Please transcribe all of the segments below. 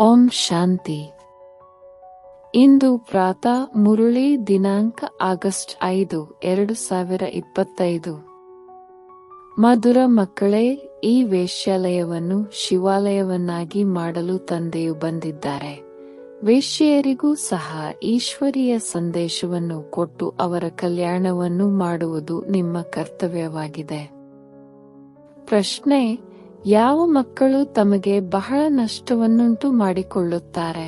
ಓಂ ಶಾಂತಿ. ಇಂದು ಪ್ರಾತಃ ಮುರುಳಿ ದಿನಾಂಕ ಆಗಸ್ಟ್ 5, 2025. ಮಧುರ ಮಕ್ಕಳೇ, ಈ ವೇಶ್ಯಾಲಯವನ್ನು ಶಿವಾಲಯವನ್ನಾಗಿ ಮಾಡಲು ತಂದೆಯು ಬಂದಿದ್ದಾರೆ. ವೇಶ್ಯೆಯರಿಗೂ ಸಹ ಈಶ್ವರೀಯ ಸಂದೇಶವನ್ನು ಕೊಟ್ಟು ಅವರ ಕಲ್ಯಾಣವನ್ನು ಮಾಡುವುದು ನಿಮ್ಮ ಕರ್ತವ್ಯವಾಗಿದೆ. ಪ್ರಶ್ನೆ: ಯಾವ ಮಕ್ಕಳು ತಮಗೆ ಬಹಳ ನಷ್ಟವನ್ನುಂಟು ಮಾಡಿಕೊಳ್ಳುತ್ತಾರೆ?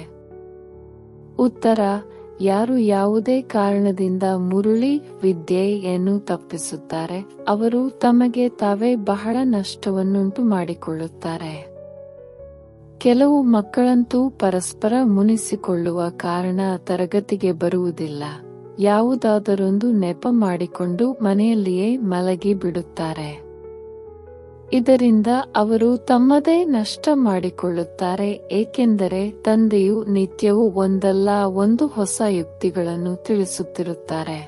ಉತ್ತರ: ಯಾರು ಯಾವುದೇ ಕಾರಣದಿಂದ ಮುರುಳಿ ವಿದ್ಯೆಯನ್ನು ತಪ್ಪಿಸುತ್ತಾರೆ, ಅವರು ತಮಗೆ ತಾವೇ ಬಹಳ ನಷ್ಟವನ್ನುಂಟು ಮಾಡಿಕೊಳ್ಳುತ್ತಾರೆ. ಕೆಲವು ಮಕ್ಕಳಂತೂ ಪರಸ್ಪರ ಮುನಿಸಿಕೊಳ್ಳುವ ಕಾರಣ ತರಗತಿಗೆ ಬರುವುದಿಲ್ಲ. ಯಾವುದಾದರೊಂದು ನೆಪ ಮಾಡಿಕೊಂಡು ಮನೆಯಲ್ಲಿಯೇ ಮಲಗಿ ಬಿಡುತ್ತಾರೆ. ಇದರಿಂದ ಅವರು ತಮ್ಮದೇ ನಷ್ಟ ಮಾಡಿಕೊಳ್ಳುತ್ತಾರೆ, ಏಕೆಂದರೆ ತಂದೆಯು ನಿತ್ಯವೂ ಒಂದಲ್ಲ ಒಂದು ಹೊಸ ಯುಕ್ತಿಗಳನ್ನು ತಿಳಿಸುತ್ತಿರುತ್ತಾರೆ.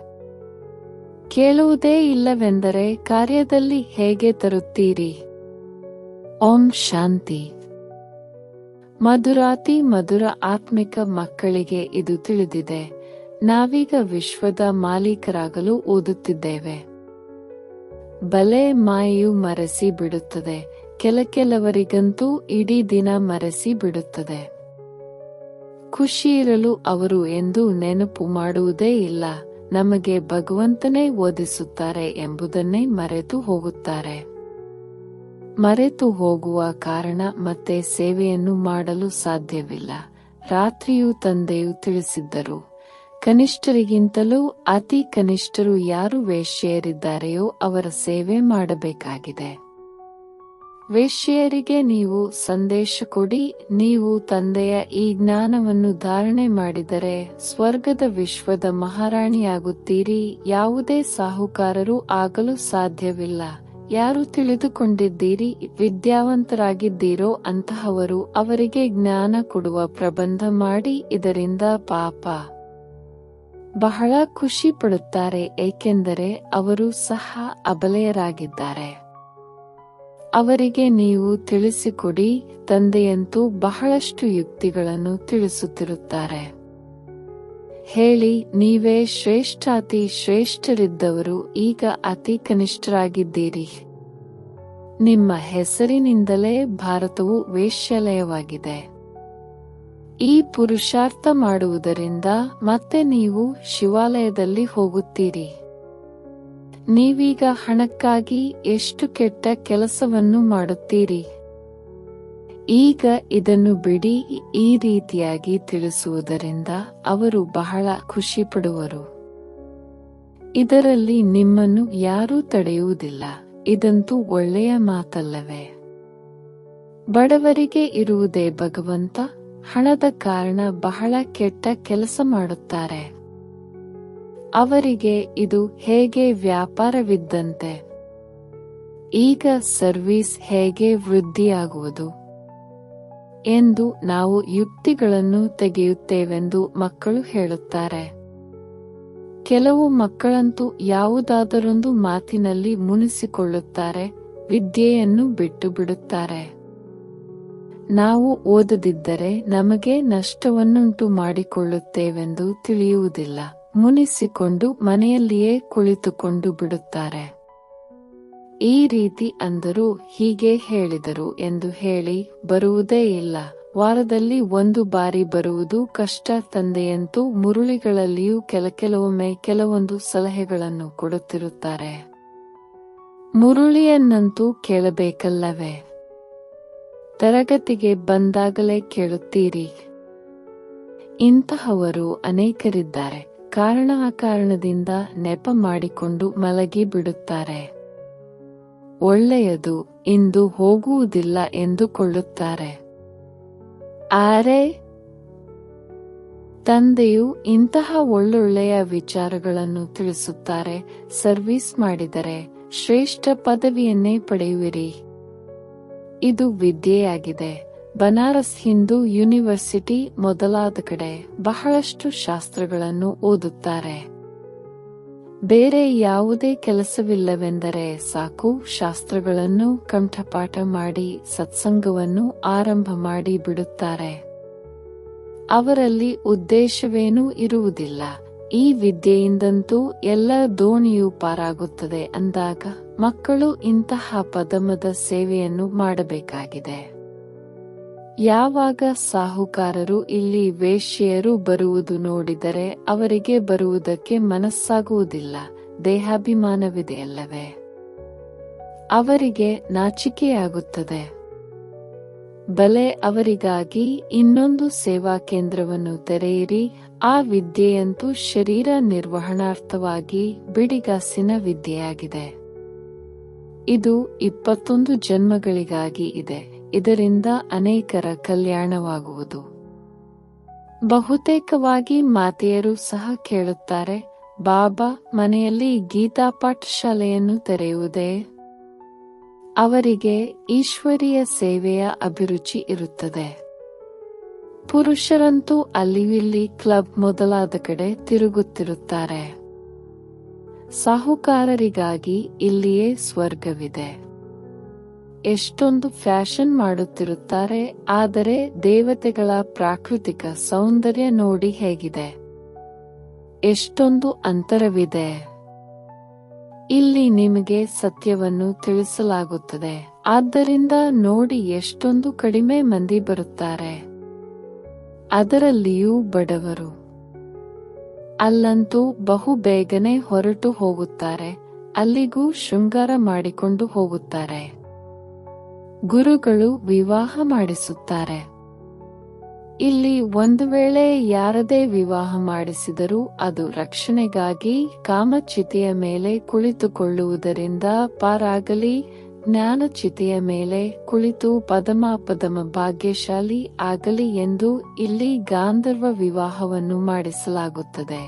ಕೇಳುವುದೇ ಇಲ್ಲವೆಂದರೆ ಕಾರ್ಯದಲ್ಲಿ ಹೇಗೆ ತರುತ್ತೀರಿ? ಓಂ ಶಾಂತಿ. ಮಧುರಾತಿ ಮಧುರ ಆತ್ಮಿಕ ಮಕ್ಕಳಿಗೆ ಇದು ತಿಳಿದಿದೆ. ನಾವೀಗ ವಿಶ್ವದ ಮಾಲೀಕರಾಗಲು ಓದುತ್ತಿದ್ದೇವೆ. ಬಲೆ ಮಾಯೆಯು ಮರೆಸಿ ಬಿಡುತ್ತದೆ, ಕೆಲವರಿಗಂತೂ ಇಡೀ ದಿನ ಮರೆಸಿ ಬಿಡುತ್ತದೆ. ಖುಷಿಯಿರಲು ಅವರು ಎಂದು ನೆನಪು ಮಾಡುವುದೇ ಇಲ್ಲ. ನಮಗೆ ಭಗವಂತನೇ ಓದಿಸುತ್ತಾರೆ ಎಂಬುದನ್ನೇ ಮರೆತು ಹೋಗುತ್ತಾರೆ. ಮರೆತು ಹೋಗುವ ಕಾರಣ ಮತ್ತೆ ಸೇವೆಯನ್ನು ಮಾಡಲು ಸಾಧ್ಯವಿಲ್ಲ. ರಾತ್ರಿಯೂ ತಂದೆಯು ತಿಳಿಸಿದ್ದರು, ಕನಿಷ್ಠರಿಗಿಂತಲೂ ಅತಿ ಕನಿಷ್ಠರು ಯಾರು ವೇಶ್ಯೆಯರಿದ್ದಾರೆಯೋ ಅವರ ಸೇವೆ ಮಾಡಬೇಕಾಗಿದೆ. ವೇಶ್ಯೆಯರಿಗೆ ನೀವು ಸಂದೇಶ ಕೊಡಿ. ನೀವು ತಂದೆಯ ಈ ಜ್ಞಾನವನ್ನು ಧಾರಣೆ ಮಾಡಿದರೆ ಸ್ವರ್ಗದ ವಿಶ್ವದ ಮಹಾರಾಣಿಯಾಗುತ್ತೀರಿ. ಯಾವುದೇ ಸಾಹುಕಾರರು ಆಗಲು ಸಾಧ್ಯವಿಲ್ಲ. ಯಾರು ತಿಳಿದುಕೊಂಡಿದ್ದೀರಿ, ವಿದ್ಯಾವಂತರಾಗಿದ್ದೀರೋ ಅಂತಹವರು ಅವರಿಗೆ ಜ್ಞಾನ ಕೊಡುವ ಪ್ರಬಂಧ ಮಾಡಿ. ಇದರಿಂದ ಪಾಪ ಬಹಳ ಖುಷಿ ಪಡುತ್ತಾರೆ, ಏಕೆಂದರೆ ಅವರು ಸಹ ಅಬಲೆಯರಾಗಿದ್ದಾರೆ. ಅವರಿಗೆ ನೀವು ತಿಳಿಸಿಕೊಡಿ. ತಂದೆಯಂತೂ ಬಹಳಷ್ಟು ಯುಕ್ತಿಗಳನ್ನು ತಿಳಿಸುತ್ತಿರುತ್ತಾರೆ. ಹೇಳಿ, ನೀವೇ ಶ್ರೇಷ್ಠಾತಿ ಶ್ರೇಷ್ಠರಿದ್ದವರು ಈಗ ಅತಿ ಕನಿಷ್ಠರಾಗಿದ್ದೀರಿ. ನಿಮ್ಮ ಹೆಸರಿನಿಂದಲೇ ಭಾರತವು ವೇಶ್ಯಾಲಯವಾಗಿದೆ. ಈ ಪುರುಷಾರ್ಥ ಮಾಡುವುದರಿಂದ ಮತ್ತೆ ನೀವು ಶಿವಾಲಯದಲ್ಲಿ ಹೋಗುತ್ತೀರಿ. ನೀವೀಗ ಹಣಕ್ಕಾಗಿ ಎಷ್ಟು ಕೆಟ್ಟ ಕೆಲಸವನ್ನು ಮಾಡುತ್ತೀರಿ. ಈಗ ಇದನ್ನು ಬಿಡಿ. ಈ ರೀತಿಯಾಗಿ ತಿಳಿಸುವುದರಿಂದ ಅವರು ಬಹಳ ಖುಷಿ ಪಡುವರು. ಇದರಲ್ಲಿ ನಿಮ್ಮನ್ನು ಯಾರೂ ತಡೆಯುವುದಿಲ್ಲ. ಇದಂತೂ ಒಳ್ಳೆಯ ಮಾತಲ್ಲವೇ? ಬಡವರಿಗೆ ಇರುವುದೇ ಭಗವಂತ. ಹಣದ ಕಾರಣ ಬಹಳ ಕೆಟ್ಟ ಕೆಲಸ ಮಾಡುತ್ತಾರೆ. ಅವರಿಗೆ ಇದು ಹೇಗೆ ವ್ಯಾಪಾರವಿದ್ದಂತೆ. ಈಗ ಸರ್ವೀಸ್ ಹೇಗೆ ವೃದ್ಧಿಯಾಗುವುದು ಎಂದು ನಾವು ಯುಕ್ತಿಗಳನ್ನು ತೆಗೆಯುತ್ತೇವೆಂದು ಮಕ್ಕಳು ಹೇಳುತ್ತಾರೆ. ಕೆಲವು ಮಕ್ಕಳಂತೂ ಯಾವುದಾದರೊಂದು ಮಾತಿನಲ್ಲಿ ಮುನಿಸಿಕೊಳ್ಳುತ್ತಾರೆ, ವಿದ್ಯೆಯನ್ನು ಬಿಟ್ಟು ಬಿಡುತ್ತಾರೆ. ನಾವು ಓದದಿದ್ದರೆ ನಮಗೆ ನಷ್ಟವನ್ನುಂಟು ಮಾಡಿಕೊಳ್ಳುತ್ತೇವೆಂದು ತಿಳಿಯುವುದಿಲ್ಲ. ಮುನಿಸಿಕೊಂಡು ಮನೆಯಲ್ಲಿಯೇ ಕುಳಿತುಕೊಂಡು ಬಿಡುತ್ತಾರೆ. ಈ ರೀತಿ ಅಂದರು, ಹೀಗೆ ಹೇಳಿದರು ಎಂದು ಹೇಳಿ ಬರುವುದೇ ಇಲ್ಲ. ವಾರದಲ್ಲಿ ಒಂದು ಬಾರಿ ಬರುವುದು ಕಷ್ಟ. ತಂದೆಯಂತೂ ಮುರುಳಿಗಳಲ್ಲಿಯೂ ಕೆಲವೊಮ್ಮೆ ಕೆಲವೊಂದು ಸಲಹೆಗಳನ್ನು ಕೊಡುತ್ತಿರುತ್ತಾರೆ. ಮುರುಳಿಯನ್ನಂತೂ ಕೇಳಬೇಕಲ್ಲವೇ? ತರಗತಿಗೆ ಬಂದಾಗಲೇ ಕೇಳುತ್ತೀರಿ. ಇಂತಹವರು ಅನೇಕರಿದ್ದಾರೆ. ಅಕಾರಣದಿಂದ ನೆಪ ಮಾಡಿಕೊಂಡು ಮಲಗಿ ಬಿಡುತ್ತಾರೆ. ಒಳ್ಳೆಯದು ಇಂದು ಹೋಗುವುದಿಲ್ಲ ಎಂದುಕೊಳ್ಳುತ್ತಾರೆ. ಆದರೆ ತಂದೆಯು ಇಂತಹ ಒಳ್ಳೊಳ್ಳೆಯ ವಿಚಾರಗಳನ್ನು ತಿಳಿಸುತ್ತಾರೆ. ಸರ್ವೀಸ್ ಮಾಡಿದರೆ ಶ್ರೇಷ್ಠ ಪದವಿಯನ್ನೇ ಪಡೆಯುವಿರಿ. ಇದು ವಿದ್ಯೆಯಾಗಿದೆ. ಬನಾರಸ್ ಹಿಂದೂ ಯೂನಿವರ್ಸಿಟಿ ಮೊದಲಾದ ಕಡೆ ಬಹಳಷ್ಟು ಶಾಸ್ತ್ರಗಳನ್ನು ಓದುತ್ತಾರೆ. ಬೇರೆ ಯಾವುದೇ ಕೆಲಸವಿಲ್ಲವೆಂದರೆ ಸಾಕು, ಶಾಸ್ತ್ರಗಳನ್ನು ಕಂಠಪಾಠ ಮಾಡಿ ಸತ್ಸಂಗವನ್ನು ಆರಂಭ ಮಾಡಿ ಬಿಡುತ್ತಾರೆ. ಅವರಲ್ಲಿ ಉದ್ದೇಶವೇನೂ ಇರುವುದಿಲ್ಲ. ಈ ವಿದ್ಯೆಯಿಂದಂತೂ ಎಲ್ಲ ದೋಣಿಯೂ ಪಾರಾಗುತ್ತದೆ ಅಂದಾಗ ಮಕ್ಕಳು ಇಂತಹ ಪದಮದ ಸೇವೆಯನ್ನು ಮಾಡಬೇಕಾಗಿದೆ. ಯಾವಾಗ ಸಾಹುಕಾರರು ಇಲ್ಲಿ ವೇಶ್ಯೆಯರು ಬರುವುದು ನೋಡಿದರೆ ಅವರಿಗೆ ಬರುವುದಕ್ಕೆ ಮನಸ್ಸಾಗುವುದಿಲ್ಲ. ದೇಹಾಭಿಮಾನವಿದೆಯಲ್ಲವೇ? ಅವರಿಗೆ ನಾಚಿಕೆಯಾಗುತ್ತದೆ. ಬಲೆ, ಅವರಿಗಾಗಿ ಇನ್ನೊಂದು ಸೇವಾ ಕೇಂದ್ರವನ್ನು ತೆರೆಯಿರಿ. ಆ ವಿದ್ಯೆಯಂತೂ ಶರೀರ ನಿರ್ವಹಣಾರ್ಥವಾಗಿ ಬಿಡಿಗಾಸಿನ ವಿದ್ಯೆಯಾಗಿದೆ. ಇದು 21 ಜನ್ಮಗಳಿಗಾಗಿ ಇದೆ. ಇದರಿಂದ ಅನೇಕರ ಕಲ್ಯಾಣವಾಗುವುದು. ಬಹುತೇಕವಾಗಿ ಮಾತೆಯರು ಸಹ ಕೇಳುತ್ತಾರೆ, ಬಾಬಾ, ಮನೆಯಲ್ಲಿ ಗೀತಾ ಪಾಠಶಾಲೆಯನ್ನು ತೆರೆಯುವುದೇ? ಅವರಿಗೆ ಈಶ್ವರೀಯ ಸೇವೆಯ ಅಭಿರುಚಿ ಇರುತ್ತದೆ. ಪುರುಷರಂತೂ ಅಲ್ಲಿವಿಲ್ಲಿ ಕ್ಲಬ್ ಮೊದಲಾದ ಕಡೆ ತಿರುಗುತ್ತಿರುತ್ತಾರೆ. ಸಾಹುಕಾರರಿಗಾಗಿ ಇಲ್ಲಿಯೇ ಸ್ವರ್ಗವಿದೆ. ಎಷ್ಟೊಂದು ಫ್ಯಾಷನ್ ಮಾಡುತ್ತಿರುತ್ತಾರೆ, ಆದರೆ ದೇವತೆಗಳ ಪ್ರಾಕೃತಿಕ ಸೌಂದರ್ಯ ನೋಡಿ ಹೇಗಿದೆ. ಎಷ್ಟೊಂದು ಅಂತರವಿದೆ. ಇಲ್ಲಿ ನಿಮಗೆ ಸತ್ಯವನ್ನು ತಿಳಿಸಲಾಗುತ್ತದೆ. ಆದ್ದರಿಂದ ನೋಡಿ ಎಷ್ಟೊಂದು ಕಡಿಮೆ ಮಂದಿ ಬರುತ್ತಾರೆ, ಅದರಲ್ಲಿಯೂ ಬಡವರು. ಅಲ್ಲಂತೂ ಬಹು ಬೇಗನೆ ಹೊರಟು ಹೋಗುತ್ತಾರೆ. ಅಲ್ಲಿಗೂ ಶೃಂಗಾರ ಮಾಡಿಕೊಂಡು ಹೋಗುತ್ತಾರೆ. ಗುರುಗಳು ವಿವಾಹ ಮಾಡಿಸುತ್ತಾರೆ. ಇಲ್ಲಿ ಒಂದು ವೇಳೆ ಯಾರದೇ ವಿವಾಹ ಮಾಡಿಸಿದರೂ ಅದು ರಕ್ಷಣೆಗಾಗಿ ಕಾಮಚಿತೆಯ ಮೇಲೆ ಕುಳಿತುಕೊಳ್ಳುವುದರಿಂದ ಪಾರಾಗಲಿ, ಜ್ಞಾನಚಿತೆಯ ಮೇಲೆ ಕುಳಿತು ಪದಮ ಭಾಗ್ಯಶಾಲಿ ಆಗಲಿ ಎಂದು ಇಲ್ಲಿ ಗಾಂಧರ್ವ ವಿವಾಹವನ್ನು ಮಾಡಿಸಲಾಗುತ್ತದೆ.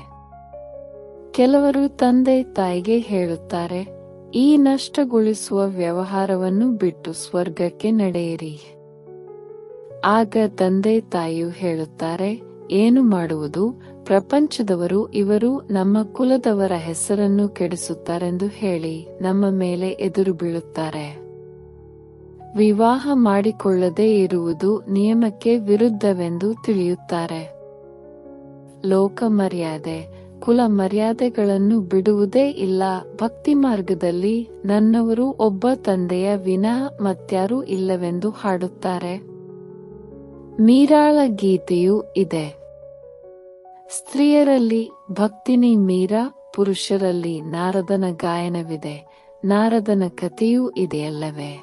ಕೆಲವರು ತಂದೆ ತಾಯಿಗೆ ಹೇಳುತ್ತಾರೆ, ಈ ನಷ್ಟಗೊಳಿಸುವ ವ್ಯವಹಾರವನ್ನು ಬಿಟ್ಟು ಸ್ವರ್ಗಕ್ಕೆ ನಡೆಯಿರಿ. ಆಗ ತಂದೆ ತಾಯಿಯು ಹೇಳುತ್ತಾರೆ, ಏನು ಮಾಡುವುದು? ಪ್ರಪಂಚದವರು ಇವರು ನಮ್ಮ ಕುಲದವರ ಹೆಸರನ್ನು ಕೆಡಿಸುತ್ತಾರೆಂದು ಹೇಳಿ ನಮ್ಮ ಮೇಲೆ ಎದುರು ಬೀಳುತ್ತಾರೆ. ವಿವಾಹ ಮಾಡಿಕೊಳ್ಳದೇ ಇರುವುದು ನಿಯಮಕ್ಕೆ ವಿರುದ್ಧವೆಂದು ತಿಳಿಯುತ್ತಾರೆ. ಲೋಕ ಮರ್ಯಾದೆ, ಕುಲ ಮರ್ಯಾದೆಗಳನ್ನು ಬಿಡುವುದೇ ಇಲ್ಲ. ಭಕ್ತಿ ಮಾರ್ಗದಲ್ಲಿ ನನ್ನವರು ಒಬ್ಬ ತಂದೆಯ ವಿನಾ ಮತ್ಯಾರೂ ಇಲ್ಲವೆಂದು ಹಾಡುತ್ತಾರೆ. ಮೀರಾಳ ಗೀತೆಯೂ ಇದೆ. ಸ್ತ್ರೀಯರಲ್ಲಿ ಭಕ್ತಿನಿ ಮೀರಾ, ಪುರುಷರಲ್ಲಿ ನಾರದನ ಗಾಯನವಿದೆ. ನಾರದನ ಕಥೆಯೂ ಇದೆಯಲ್ಲವೇ?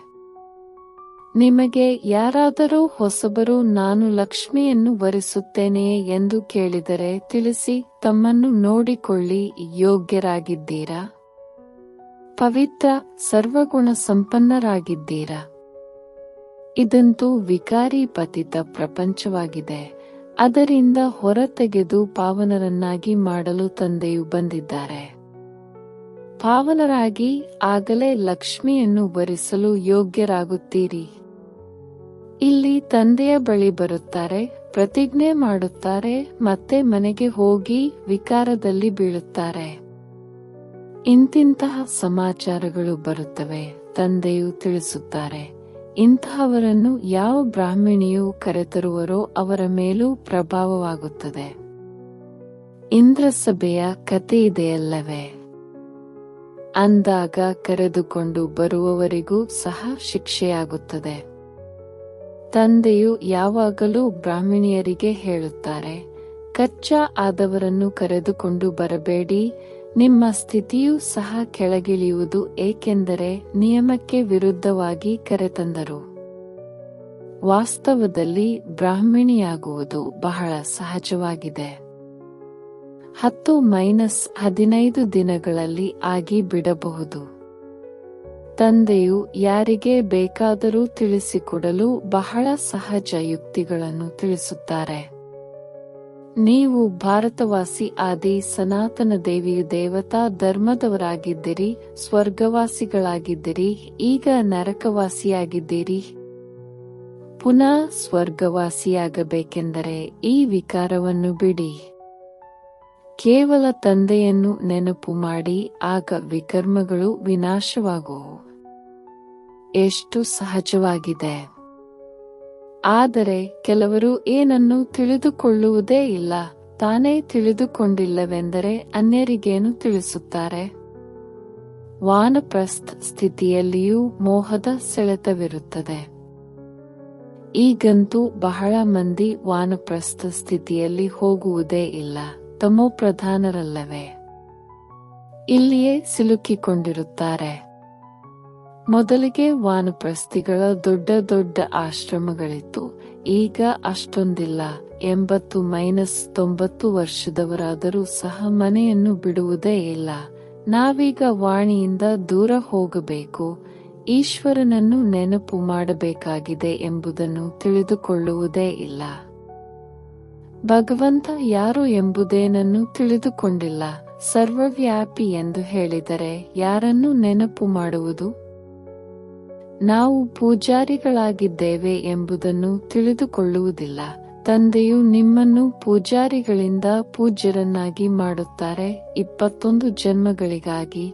ನಿಮಗೆ ಯಾರಾದರೂ ಹೊಸಬರು ನಾನು ಲಕ್ಷ್ಮಿಯನ್ನು ವರಿಸುತ್ತೇನೆಯೇ ಎಂದು ಕೇಳಿದರೆ ತಿಳಿಸಿ, ತಮ್ಮನ್ನು ನೋಡಿಕೊಳ್ಳಿ, ಯೋಗ್ಯರಾಗಿದ್ದೀರಾ? ಪವಿತ್ರ ಸರ್ವಗುಣ ಸಂಪನ್ನರಾಗಿದ್ದೀರಾ? ಇದಂತೂ ವಿಕಾರಿ ಪತಿತ ಪ್ರಪಂಚವಾಗಿದೆ. ಅದರಿಂದ ಹೊರತೆಗೆದು ಪಾವನರನ್ನಾಗಿ ಮಾಡಲು ತಂದೆಯು ಬಂದಿದ್ದಾರೆ. ಪಾವನರಾಗಿ ಆಗಲೇ ಲಕ್ಷ್ಮಿಯನ್ನು ವರಿಸಲು ಯೋಗ್ಯರಾಗುತ್ತೀರಿ. ಇಲ್ಲಿ ತಂದೆಯ ಬಳಿ ಬರುತ್ತಾರೆ, ಪ್ರತಿಜ್ಞೆ ಮಾಡುತ್ತಾರೆ, ಮತ್ತೆ ಮನೆಗೆ ಹೋಗಿ ವಿಕಾರದಲ್ಲಿ ಬೀಳುತ್ತಾರೆ. ಇಂತಿಂತಹ ಸಮಾಚಾರಗಳು ಬರುತ್ತವೆ. ತಂದೆಯು ತಿಳಿಸುತ್ತಾರೆ, ಇಂತಹವರನ್ನು ಯಾವ ಬ್ರಾಹ್ಮಣಿಯು ಕರೆತರುವರೋ ಅವರ ಮೇಲೂ ಪ್ರಭಾವವಾಗುತ್ತದೆ. ಇಂದ್ರಸಭೆಯ ಕಥೆಯಿದೆಯಲ್ಲವೇ? ಅಂದಾಗ ಕರೆದುಕೊಂಡು ಬರುವವರಿಗೂ ಸಹ ಶಿಕ್ಷೆಯಾಗುತ್ತದೆ. ತಂದೆಯು ಯಾವಾಗಲೂ ಬ್ರಾಹ್ಮಣಿಯರಿಗೆ ಹೇಳುತ್ತಾರೆ, ಕಚ್ಚಾ ಆದವರನ್ನು ಕರೆದುಕೊಂಡು ಬರಬೇಡಿ, ನಿಮ್ಮ ಸ್ಥಿತಿಯೂ ಸಹ ಕೆಳಗಿಳಿಯುವುದು, ಏಕೆಂದರೆ ನಿಯಮಕ್ಕೆ ವಿರುದ್ಧವಾಗಿ ಕರೆತಂದರು. ವಾಸ್ತವದಲ್ಲಿ ಬ್ರಾಹ್ಮಣಿಯಾಗುವುದು ಬಹಳ ಸಹಜವಾಗಿದೆ. 10-15 ದಿನಗಳಲ್ಲಿ ಆಗಿ ಬಿಡಬಹುದು. ತಂದೆಯು ಯಾರಿಗೆ ಬೇಕಾದರೂ ತಿಳಿಸಿಕೊಡಲು ಬಹಳ ಸಹಜ ಯುಕ್ತಿಗಳನ್ನು ತಿಳಿಸುತ್ತಾರೆ. ನೀವು ಭಾರತವಾಸಿ ಆದಿ ಸನಾತನ ದೇವಿಯು ದೇವತಾ ಧರ್ಮದವರಾಗಿದ್ದಿರಿ, ಸ್ವರ್ಗವಾಸಿಗಳಾಗಿದ್ದಿರಿ, ಈಗ ನರಕವಾಸಿಯಾಗಿದ್ದೀರಿ. ಪುನಃ ಸ್ವರ್ಗವಾಸಿಯಾಗಬೇಕೆಂದರೆ ಈ ವಿಕಾರವನ್ನು ಬಿಡಿ. ಕೇವಲ ತಂದೆಯನ್ನು ನೆನಪು ಮಾಡಿ, ಆಗ ವಿಕರ್ಮಗಳು ವಿನಾಶವಾಗುವು. ಎಷ್ಟು ಸಹಜವಾಗಿದೆ! ಆದರೆ ಕೆಲವರು ಏನನ್ನೂ ತಿಳಿದುಕೊಳ್ಳುವುದೇ ಇಲ್ಲ. ತಾನೇ ತಿಳಿದುಕೊಂಡಿಲ್ಲವೆಂದರೆ ಅನ್ಯರಿಗೇನು ತಿಳಿಸುತ್ತಾರೆ? ವಾನಪ್ರಸ್ಥ ಸ್ಥಿತಿಯಲ್ಲಿಯೂ ಮೋಹದ ಸೆಳೆತವಿರುತ್ತದೆ. ಈಗಂತೂ ಬಹಳ ಮಂದಿ ವಾನಪ್ರಸ್ಥ ಸ್ಥಿತಿಯಲ್ಲಿ ಹೋಗುವುದೇ ಇಲ್ಲ, ತಮೋಪ್ರಧಾನರಲ್ಲವೇ ಇಲ್ಲಿಯೇ ಸಿಲುಕಿಕೊಂಡಿರುತ್ತಾರೆ. ಮೊದಲಿಗೆ ವಾನಪ್ರಸ್ಥಿಗಳ ದೊಡ್ಡ ದೊಡ್ಡ ಆಶ್ರಮಗಳಿತ್ತು, ಈಗ ಅಷ್ಟೊಂದಿಲ್ಲ. 80-90 ವರ್ಷದವರಾದರೂ ಸಹ ಮನೆಯನ್ನು ಬಿಡುವುದೇ ಇಲ್ಲ. ನಾವೀಗ ವಾಣಿಯಿಂದ ದೂರ ಹೋಗಬೇಕು, ಈಶ್ವರನನ್ನು ನೆನಪು ಮಾಡಬೇಕಾಗಿದೆ ಎಂಬುದನ್ನು ತಿಳಿದುಕೊಳ್ಳುವುದೇ ಇಲ್ಲ. ಭಗವಂತ ಯಾರು ಎಂಬುದೇನನ್ನು ತಿಳಿದುಕೊಂಡಿಲ್ಲ. ಸರ್ವವ್ಯಾಪಿ ಎಂದು ಹೇಳಿದರೆ ಯಾರನ್ನು ನೆನಪು ಮಾಡುವುದು? ನಾವು ಪೂಜಾರಿಗಳಾಗಿದ್ದೇವೆ ಎಂಬುದನ್ನು ತಿಳಿದುಕೊಳ್ಳುವುದಿಲ್ಲ. ತಂದೆಯು ನಿಮ್ಮನ್ನು ಪೂಜಾರಿಗಳಿಂದ ಪೂಜ್ಯರನ್ನಾಗಿ ಮಾಡುತ್ತಾರೆ 21 ಜನ್ಮಗಳಿಗಾಗಿ.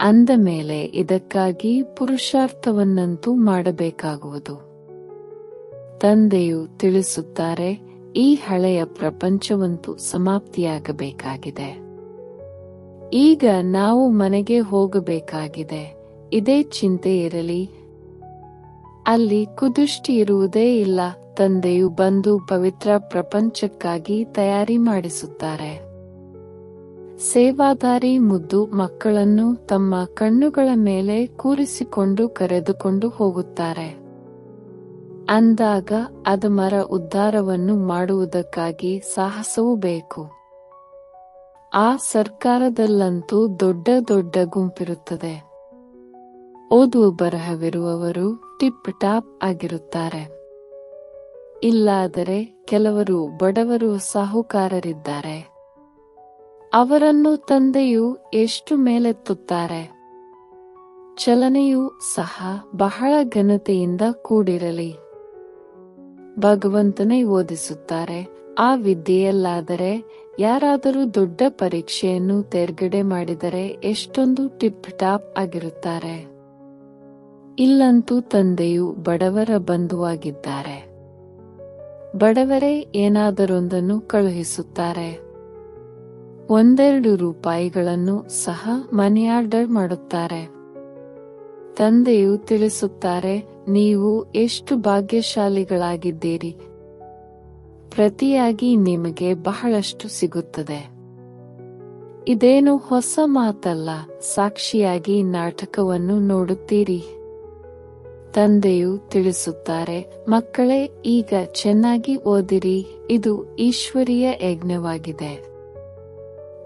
ಅಂದ ಮೇಲೆ ಇದಕ್ಕಾಗಿ ಪುರುಷಾರ್ಥವನ್ನಂತೂ ಮಾಡಬೇಕಾಗುವುದು. ತಂದೆಯು ತಿಳಿಸುತ್ತಾರೆ, ಈ ಹಳೆಯ ಪ್ರಪಂಚವಂತೂ ಸಮಾಪ್ತಿಯಾಗಬೇಕಾಗಿದೆ. ಈಗ ನಾವು ಮನೆಗೆ ಹೋಗಬೇಕಾಗಿದೆ. ಇದೇ ಚಿಂತೆ ಇರಲಿ. ಅಲ್ಲಿ ಕುದೃಷ್ಟಿ ಇರುವುದೇ ಇಲ್ಲ. ತಂದೆಯು ಬಂದು ಪವಿತ್ರ ಪ್ರಪಂಚಕ್ಕಾಗಿ ತಯಾರಿ ಮಾಡಿಸುತ್ತಾರೆ. ಸೇವಾದಾರಿ ಮುದ್ದು ಮಕ್ಕಳನ್ನು ತಮ್ಮ ಕಣ್ಣುಗಳ ಮೇಲೆ ಕೂರಿಸಿಕೊಂಡು ಕರೆದುಕೊಂಡು ಹೋಗುತ್ತಾರೆ. ಅಂದಾಗ ಅಧಮರ ಉದ್ಧಾರವನ್ನು ಮಾಡುವುದಕ್ಕಾಗಿ ಸಾಹಸವೂ ಬೇಕು. ಆ ಸರ್ಕಾರದಲ್ಲಂತೂ ದೊಡ್ಡ ದೊಡ್ಡ ಗುಂಪಿರುತ್ತದೆ. ಓದುವ ಬರಹವಿರುವವರು ಟಿಪ್ ಟಾಪ್ ಆಗಿರುತ್ತಾರೆ. ಇಲ್ಲಾದರೆ ಕೆಲವರು ಬಡವರು ಸಾಹುಕಾರರಿದ್ದಾರೆ. ಅವರನ್ನು ತಂದೆಯು ಎಷ್ಟು ಮೇಲೆತ್ತುತ್ತಾರೆ. ಚಲನೆಯೂ ಸಹ ಬಹಳ ಘನತೆಯಿಂದ ಕೂಡಿರಲಿ. ಭಗವಂತನೇ ಓದಿಸುತ್ತಾರೆ. ಆ ವಿದ್ಯೆಯಲ್ಲಾದರೆ ಯಾರಾದರೂ ದೊಡ್ಡ ಪರೀಕ್ಷೆಯನ್ನು ತೇರ್ಗಡೆ ಮಾಡಿದರೆ ಎಷ್ಟೊಂದು ಟಿಪ್ ಟಾಪ್ ಆಗಿರುತ್ತಾರೆ. ಇಲ್ಲಂತೂ ತಂದೆಯು ಬಡವರ ಬಂಧುವಾಗಿದ್ದಾರೆ. ಬಡವರೇ ಏನಾದರೊಂದನ್ನು ಕಳುಹಿಸುತ್ತಾರೆ. 1-2 ರೂಪಾಯಿಗಳನ್ನು ಸಹ ಮನಿ ಆರ್ಡರ್ ಮಾಡುತ್ತಾರೆ. ತಂದೆಯು ತಿಳಿಸುತ್ತಾರೆ, ನೀವು ಎಷ್ಟು ಭಾಗ್ಯಶಾಲಿಗಳಾಗಿದ್ದೀರಿ. ಪ್ರತಿಯಾಗಿ ನಿಮಗೆ ಬಹಳಷ್ಟು ಸಿಗುತ್ತದೆ. ಇದೇನು ಹೊಸ ಮಾತಲ್ಲ. ಸಾಕ್ಷಿಯಾಗಿ ನಾಟಕವನ್ನು ನೋಡುತ್ತೀರಿ. ತಂದೆಯು ತಿಳಿಸುತ್ತಾರೆ, ಮಕ್ಕಳೇ, ಈಗ ಚೆನ್ನಾಗಿ ಓದಿರಿ. ಇದು ಈಶ್ವರೀಯ ಯಜ್ಞವಾಗಿದೆ.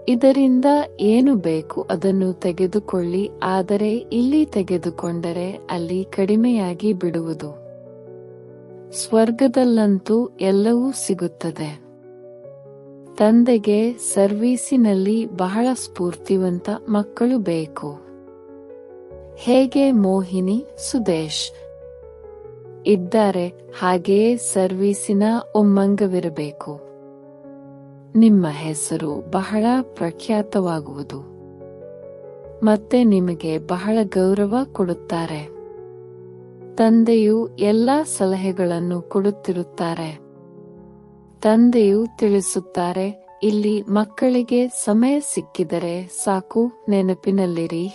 ಇದರಿಂದ ಏನು ಬೇಕು ಅದನ್ನು ತೆಗೆದುಕೊಳ್ಳಿ. ಆದರೆ ಇಲ್ಲಿ ತೆಗೆದುಕೊಂಡರೆ ಅಲ್ಲಿ ಕಡಿಮೆಯಾಗಿ ಬಿಡುವುದು. ಸ್ವರ್ಗದಲ್ಲಂತೂ ಎಲ್ಲವೂ ಸಿಗುತ್ತದೆ. ತಂದೆಗೆ ಸರ್ವೀಸಿನಲ್ಲಿ ಬಹಳ ಸ್ಫೂರ್ತಿವಂತ ಮಕ್ಕಳು ಬೇಕು. ಹೇಗೆ ಮೋಹಿನಿ, ಸುದೇಶ್ ಇದ್ದಾರೆ, ಹಾಗೆಯೇ ಸರ್ವೀಸಿನ ಉಮ್ಮಂಗವಿರಬೇಕು. ನಿಮ್ಮ ಹೆಸರು ಬಹಳ ಪ್ರಖ್ಯಾತವಾಗುವುದು. ಮತ್ತೆ ನಿಮಗೆ ಬಹಳ ಗೌರವ ಕೊಡುತ್ತಾರೆ. ತಂದೆಯು ಎಲ್ಲಾ ಸಲಹೆಗಳನ್ನು ಕೊಡುತ್ತಿರುತ್ತಾರೆ. ತಂದೆಯು ತಿಳಿಸುತ್ತಾರೆ, ಇಲ್ಲಿ ಮಕ್ಕಳಿಗೆ ಸಮಯ ಸಿಕ್ಕಿದರೆ ಸಾಕು, ನೆನಪಿನಲ್ಲಿರಿ.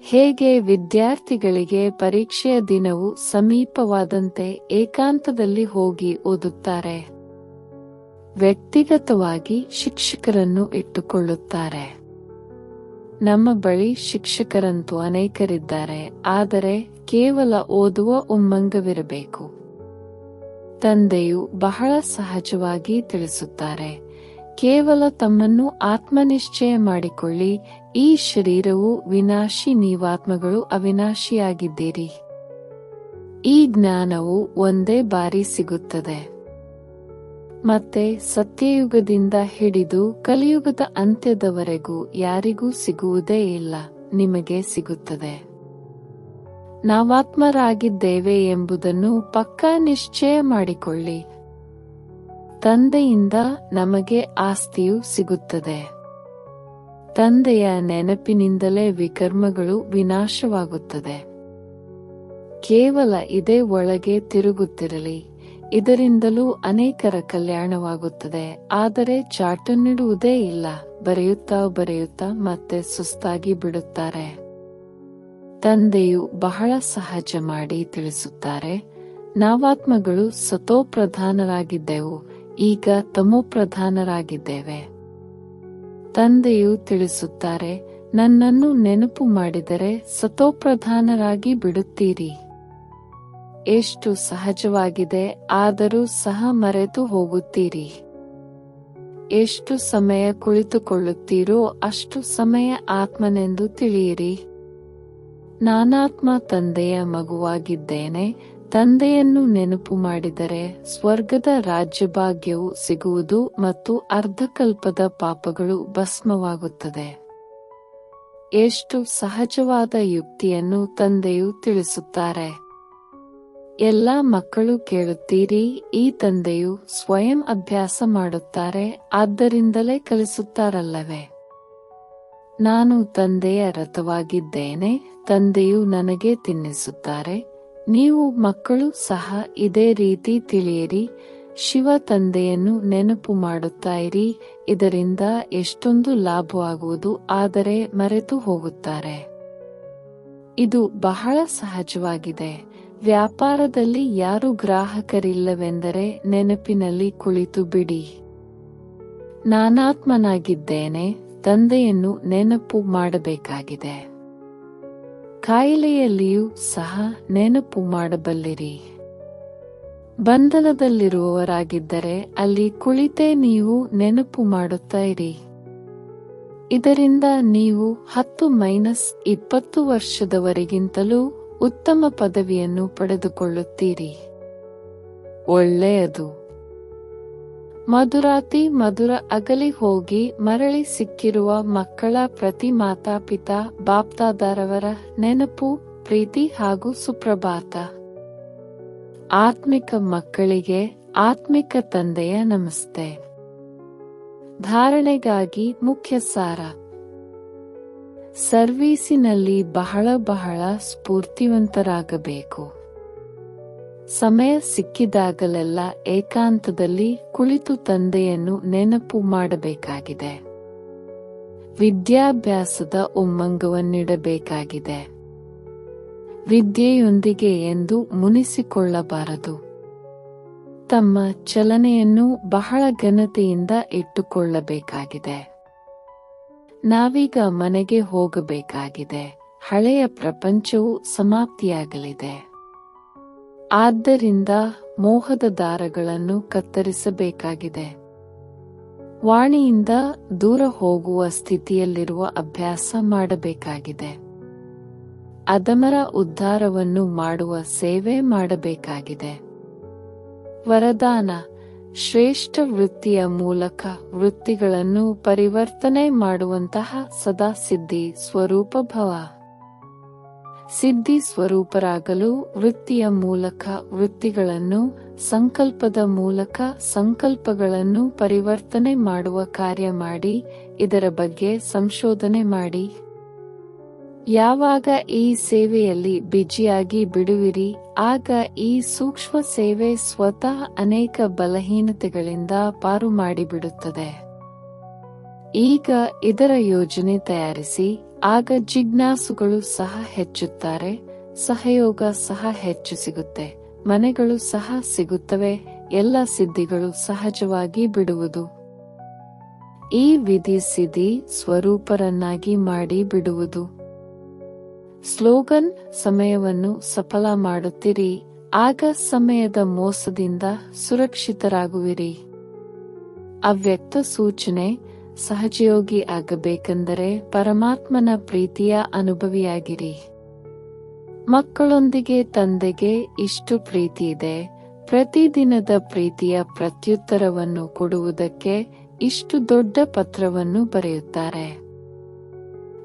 ಹೇಗೆ ವಿದ್ಯಾರ್ಥಿಗಳಿಗೆ ಪರೀಕ್ಷೆಯ ದಿನವು ಸಮೀಪವಾದಂತೆ ಏಕಾಂತದಲ್ಲಿ ಹೋಗಿ ಓದುತ್ತಾರೆ. ವ್ಯಕ್ತಿಗತವಾಗಿ ಶಿಕ್ಷಕರನ್ನು ಇಟ್ಟುಕೊಳ್ಳುತ್ತಾರೆ. ನಮ್ಮ ಬಳಿ ಶಿಕ್ಷಕರಂತೂ ಅನೇಕರಿದ್ದಾರೆ, ಆದರೆ ಕೇವಲ ಓದುವ ಉಮ್ಮಂಗವಿರಬೇಕು. ತಂದೆಯು ಬಹಳ ಸಹಜವಾಗಿ ತಿಳಿಸುತ್ತಾರೆ, ಕೇವಲ ತಮ್ಮನ್ನು ಆತ್ಮನಿಶ್ಚಯ ಮಾಡಿಕೊಳ್ಳಿ. ಈ ಶರೀರವು ವಿನಾಶಿ, ನೀವಾತ್ಮಗಳು ಅವಿನಾಶಿಯಾಗಿದ್ದೀರಿ. ಈ ಜ್ಞಾನವು ಒಂದೇ ಬಾರಿ ಸಿಗುತ್ತದೆ. ಮತ್ತೆ ಸತ್ಯಯುಗದಿಂದ ಹಿಡಿದು ಕಲಿಯುಗದ ಅಂತ್ಯದವರೆಗೂ ಯಾರಿಗೂ ಸಿಗುವುದೇ ಇಲ್ಲ, ನಿಮಗೆ ಸಿಗುತ್ತದೆ. ನಾವಾತ್ಮರಾಗಿದ್ದೇವೆ ಎಂಬುದನ್ನು ಪಕ್ಕಾ ನಿಶ್ಚಯ ಮಾಡಿಕೊಳ್ಳಿ. ತಂದೆಯಿಂದ ನಮಗೆ ಆಸ್ತಿಯು ಸಿಗುತ್ತದೆ. ತಂದೆಯ ನೆನಪಿನಿಂದಲೇ ವಿಕರ್ಮಗಳು ವಿನಾಶವಾಗುತ್ತದೆ. ಕೇವಲ ಇದೇ ಒಳಗೆ ತಿರುಗುತ್ತಿರಲಿ. ಇದರಿಂದಲೂ ಅನೇಕರ ಕಲ್ಯಾಣವಾಗುತ್ತದೆ. ಆದರೆ ಚಾಟು ನೀಡುವುದೇ ಇಲ್ಲ. ಬರೆಯುತ್ತಾ ಮತ್ತೆ ಸುಸ್ತಾಗಿ ಬಿಡುತ್ತಾರೆ. ತಂದೆಯು ಬಹಳ ಸಹಜ ಮಾಡಿ ತಿಳಿಸುತ್ತಾರೆ, ನಾವಾತ್ಮಗಳು ಸತೋಪ್ರಧಾನರಾಗಿದ್ದೆವು, ಈಗ ತಮೋಪ್ರಧಾನರಾಗಿದ್ದೇವೆ. ತಂದೆಯು ತಿಳಿಸುತ್ತಾರೆ, ನನ್ನನ್ನು ನೆನಪು ಮಾಡಿದರೆ ಸತೋಪ್ರಧಾನರಾಗಿ ಬಿಡುತ್ತೀರಿ. ಎಷ್ಟು ಸಹಜವಾಗಿದೆ, ಆದರೂ ಸಹ ಮರೆತು ಹೋಗುತ್ತೀರಿ. ಎಷ್ಟು ಸಮಯ ಕುಳಿತುಕೊಳ್ಳುತ್ತೀರೋ ಅಷ್ಟು ಸಮಯ ಆತ್ಮನೆಂದು ತಿಳಿಯಿರಿ. ನಾನಾತ್ಮ ತಂದೆಯ ಮಗುವಾಗಿದ್ದೇನೆ. ತಂದೆಯನ್ನು ನೆನಪು ಮಾಡಿದರೆ ಸ್ವರ್ಗದ ರಾಜ್ಯಭಾಗ್ಯವು ಸಿಗುವುದು ಮತ್ತು ಅರ್ಧಕಲ್ಪದ ಪಾಪಗಳು ಭಸ್ಮವಾಗುತ್ತದೆ. ಎಷ್ಟು ಸಹಜವಾದ ಯುಕ್ತಿಯನ್ನು ತಂದೆಯು ತಿಳಿಸುತ್ತಾರೆ. ಎಲ್ಲ ಮಕ್ಕಳು ಕೇಳುತ್ತೀರಿ, ಈ ತಂದೆಯು ಸ್ವಯಂ ಅಭ್ಯಾಸ ಮಾಡುತ್ತಾರೆ, ಆದ್ದರಿಂದಲೇ ಕಲಿಸುತ್ತಾರಲ್ಲವೇ. ನಾನು ತಂದೆಯ ರಥವಾಗಿದ್ದೇನೆ, ತಂದೆಯು ನನಗೆ ತಿನ್ನಿಸುತ್ತಾರೆ. ನೀವು ಮಕ್ಕಳು ಸಹ ಇದೇ ರೀತಿ ತಿಳಿಯಿರಿ. ಶಿವ ತಂದೆಯನ್ನು ನೆನಪು ಮಾಡುತ್ತಾ ಇರಿ. ಇದರಿಂದ ಎಷ್ಟೊಂದು ಲಾಭವಾಗುವುದು, ಆದರೆ ಮರೆತು ಹೋಗುತ್ತಾರೆ. ಇದು ಬಹಳ ಸಹಜವಾಗಿದೆ. ವ್ಯಾಪಾರದಲ್ಲಿ ಯಾರು ಗ್ರಾಹಕರಿಲ್ಲವೆಂದರೆ ನೆನಪಿನಲ್ಲಿ ಕುಳಿತು ಬಿಡಿ. ನಾನಾತ್ಮನಾಗಿದ್ದೇನೆ, ತಂದೆಯನ್ನು ನೆನಪು ಮಾಡಬೇಕಾಗಿದೆ. ಕಾಯಿಲೆಯಲ್ಲಿಯೂ ಸಹ ನೆನಪು ಮಾಡಬಲ್ಲಿರಿ. ಬಂಧನದಲ್ಲಿರುವವರಾಗಿದ್ದರೆ ಅಲ್ಲಿ ಕುಳಿತೇ ನೀವು ನೆನಪು ಮಾಡುತ್ತಾ ಇರಿ. ಇದರಿಂದ ನೀವು 10-20 ವರ್ಷದವರಿಗಿಂತಲೂ ಉತ್ತಮ ಪದವಿಯನ್ನು ಪಡೆದುಕೊಳ್ಳುತ್ತೀರಿ. ಒಳ್ಳೆಯದು. ಮಧುರಾತಿ ಮಧುರ ಅಗಲಿ ಹೋಗಿ ಮರಳಿ ಸಿಕ್ಕಿರುವ ಮಕ್ಕಳ ಪ್ರತಿ ಮಾತಾಪಿತಾ ಬಾಪ್ದಾದರವರ ನೆನಪು, ಪ್ರೀತಿ ಹಾಗೂ ಸುಪ್ರಭಾತ. ಆತ್ಮಿಕ ಮಕ್ಕಳಿಗೆ ಆತ್ಮಿಕ ತಂದೆಯ ನಮಸ್ತೆ. ಧಾರಣೆಗಾಗಿ ಮುಖ್ಯ ಸಾರ. ಸರ್ವೀಸಿನಲ್ಲಿ ಬಹಳ ಸ್ಫೂರ್ತಿವಂತರಾಗಬೇಕು. ಸಮಯ ಸಿಕ್ಕಿದಾಗಲೆಲ್ಲ ಏಕಾಂತದಲ್ಲಿ ಕುಳಿತು ತಂದೆಯನ್ನು ನೆನಪು ಮಾಡಬೇಕಾಗಿದೆ. ವಿದ್ಯಾಭ್ಯಾಸದ ಉಮ್ಮಂಗವನ್ನಿಡಬೇಕಾಗಿದೆ. ವಿದ್ಯೆಯೊಂದಿಗೆ ಎಂದು ಮುನಿಸಿಕೊಳ್ಳಬಾರದು. ತಮ್ಮ ಚಲನೆಯನ್ನು ಬಹಳ ಘನತೆಯಿಂದ ಇಟ್ಟುಕೊಳ್ಳಬೇಕಾಗಿದೆ. ನಾವೀಗ ಮನೆಗೆ ಹೋಗಬೇಕಾಗಿದೆ. ಹಳೆಯ ಪ್ರಪಂಚವು ಸಮಾಪ್ತಿಯಾಗಲಿದೆ. ಆದ್ದರಿಂದ ಮೋಹದ ದಾರಗಳನ್ನು ಕತ್ತರಿಸಬೇಕಾಗಿದೆ. ವಾಣಿಯಿಂದ ದೂರ ಹೋಗುವ ಸ್ಥಿತಿಯಲ್ಲಿರುವ ಅಭ್ಯಾಸ ಮಾಡಬೇಕಾಗಿದೆ. ಅಧಮರ ಉದ್ಧಾರವನ್ನು ಮಾಡುವ ಸೇವೆ ಮಾಡಬೇಕಾಗಿದೆ. ವರದಾನ: ಶ್ರೇಷ್ಠ ವೃತ್ತಿಯ ಮೂಲಕ ವೃತ್ತಿಗಳನ್ನು ಪರಿವರ್ತನೆ ಮಾಡುವಂತಹ ಸದಾ ಸಿದ್ಧಿ ಸ್ವರೂಪ ಭವ. ಸಿದ್ಧಿ ಸ್ವರೂಪರಾಗಲು ವೃತ್ತಿಯ ಮೂಲಕ ವೃತ್ತಿಗಳನ್ನು, ಸಂಕಲ್ಪದ ಮೂಲಕ ಸಂಕಲ್ಪಗಳನ್ನು ಪರಿವರ್ತನೆ ಮಾಡುವ ಕಾರ್ಯ ಮಾಡಿ. ಇದರ ಬಗ್ಗೆ ಸಂಶೋಧನೆ ಮಾಡಿ. ಯಾವಾಗ ಈ ಸೇವೆಯಲ್ಲಿ ಬಿಜಿಯಾಗಿ ಬಿಡುವಿರಿ, ಆಗ ಈ ಸೂಕ್ಷ್ಮ ಸೇವೆ ಸ್ವತಃ ಅನೇಕ ಬಲಹೀನತೆಗಳಿಂದ ಪಾರು ಮಾಡಿಬಿಡುತ್ತದೆ. ಈಗ ಇದರ ಯೋಜನೆ ತಯಾರಿಸಿ. ಆಗ ಜಿಜ್ಞಾಸುಗಳು ಸಹ ಹೆಚ್ಚುತ್ತಾರೆ, ಸಹಯೋಗ ಸಹ ಹೆಚ್ಚು ಸಿಗುತ್ತೆ, ಮನೆಗಳು ಸಹ ಸಿಗುತ್ತವೆ, ಎಲ್ಲ ಸಿದ್ಧಿಗಳು ಸಹಜವಾಗಿ ಬಿಡುವುದು. ಈ ವಿಧಿ ಸಿದ್ಧಿ ಸ್ವರೂಪರನ್ನಾಗಿ ಮಾಡಿ ಬಿಡುವುದು. ಸ್ಲೋಗನ್: ಸಮಯವನ್ನು ಸಫಲ ಮಾಡುತ್ತೀರಿ, ಆಗ ಸಮಯದ ಮೋಸದಿಂದ ಸುರಕ್ಷಿತರಾಗುವಿರಿ. ಅವ್ಯಕ್ತ ಸೂಚನೆ: ಸಹಜಯೋಗಿ ಆಗಬೇಕೆಂದರೆ ಪರಮಾತ್ಮನ ಪ್ರೀತಿಯ ಅನುಭವಿಯಾಗಿರಿ. ಮಕ್ಕಳೊಂದಿಗೆ ತಂದೆಗೆ ಇಷ್ಟು ಪ್ರೀತಿ ಇದೆ. ಪ್ರತಿದಿನದ ಪ್ರೀತಿಯ ಪ್ರತ್ಯುತ್ತರವನ್ನು ಕೊಡುವುದಕ್ಕೆ ಇಷ್ಟು ದೊಡ್ಡ ಪತ್ರವನ್ನು ಬರೆಯುತ್ತಾರೆ.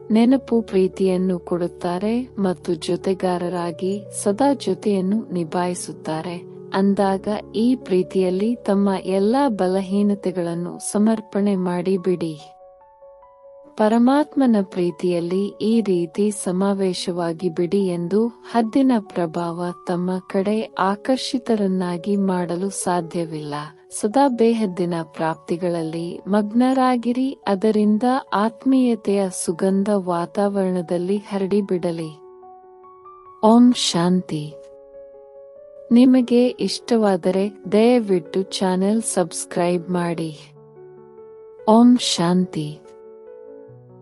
ನೆನಪು ಪ್ರೀತಿಯನ್ನು ಕೊಡುತ್ತಾರೆ ಮತ್ತು ಜೊತೆಗಾರರಾಗಿ ಸದಾ ಜೊತೆಯನ್ನು ನಿಭಾಯಿಸುತ್ತಾರೆ. ಅಂದಾಗ ಈ ಪ್ರೀತಿಯಲ್ಲಿ ತಮ್ಮ ಎಲ್ಲಾ ಬಲಹೀನತೆಗಳನ್ನು ಸಮರ್ಪಣೆ ಮಾಡಿ ಬಿಡಿ. ಪರಮಾತ್ಮನ ಪ್ರೀತಿಯಲ್ಲಿ ಈ ರೀತಿ ಸಮಾವೇಶವಾಗಿ ಬಿಡಿ ಎಂದು ಹದ್ದಿನ ಪ್ರಭಾವ ತಮ್ಮ ಕಡೆ ಆಕರ್ಷಿತರನ್ನಾಗಿ ಮಾಡಲು ಸಾಧ್ಯವಿಲ್ಲ. ಸದಾ ಬೇಹದ್ದಿನ ಪ್ರಾಪ್ತಿಗಳಲ್ಲಿ ಮಗ್ನರಾಗಿರಿ, ಅದರಿಂದ ಆತ್ಮೀಯತೆಯ ಸುಗಂಧ ವಾತಾವರಣದಲ್ಲಿ ಹರಡಿಬಿಡಲಿ. ಓಂ ಶಾಂತಿ. ನಿಮಗೆ ಇಷ್ಟವಾದರೆ ದಯವಿಟ್ಟು ಚಾನೆಲ್ ಸಬ್ಸ್ಕ್ರೈಬ್ ಮಾಡಿ. ಓಂ ಶಾಂತಿ.